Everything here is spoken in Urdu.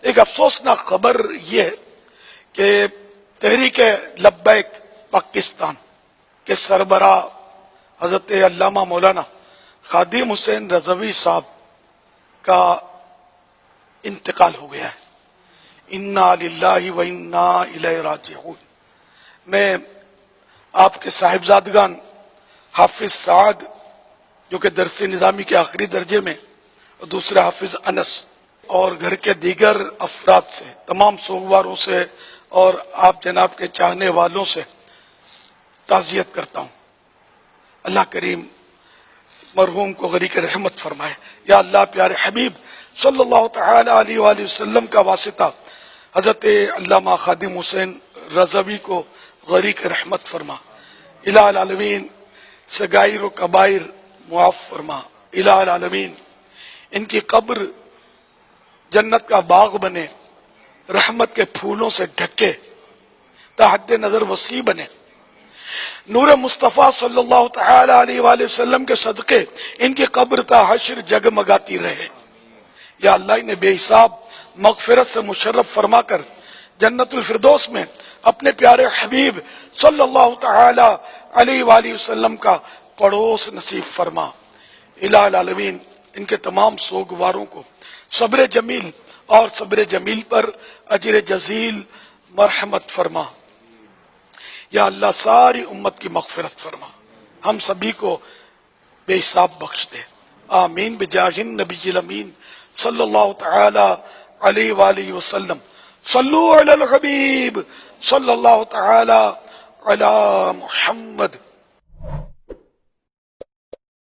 ایک افسوسناک خبر یہ ہے کہ تحریک لبیک پاکستان کے سربراہ حضرت علامہ مولانا خادم حسین رضوی صاحب کا انتقال ہو گیا ہے۔ انا للہ و انا الیہ راجعون۔ میں آپ کے صاحبزادگان حافظ سعد جو کہ درس نظامی کے آخری درجے میں، اور دوسرے حافظ انس اور گھر کے دیگر افراد سے، تمام سوگواروں سے اور آپ جناب کے چاہنے والوں سے تعزیت کرتا ہوں۔ اللہ کریم مرحوم کو غریق رحمت فرمائے۔ یا اللہ پیارے حبیب صلی اللہ تعالی علیہ وآلہ وسلم کا واسطہ حضرت علامہ خادم حسین رضوی کو غریق رحمت فرما۔ الہ العالمین صغائر و کبائر معاف فرما۔ الہ العالمین ان کی قبر جنت کا باغ بنے، رحمت کے پھولوں سے ڈھکے، تا حد نظر وسیع بنے۔ نور مصطفیٰ صلی اللہ تعالی علیہ وآلہ وسلم کے صدقے ان کی قبر تا حشر جگمگاتی رہے۔ یا اللہ انہیں بے حساب مغفرت سے مشرف فرما کر جنت الفردوس میں اپنے پیارے حبیب صلی اللہ تعالی علیہ وآلہ وسلم کا پڑوس نصیب فرما۔ الہ العالمین ان کے تمام سوگواروں کو صبر جمیل اور صبر جمیل پر اجر جزیل مرحمت فرما۔ یا اللہ ساری امت کی مغفرت فرما، ہم سبھی کو بے حساب بخش دے۔ آمین بجاہ النبی الامین صلی اللہ تعالی علیہ وآلہ وسلم۔ صلو علی الحبیب صلی اللہ تعالی علی محمد۔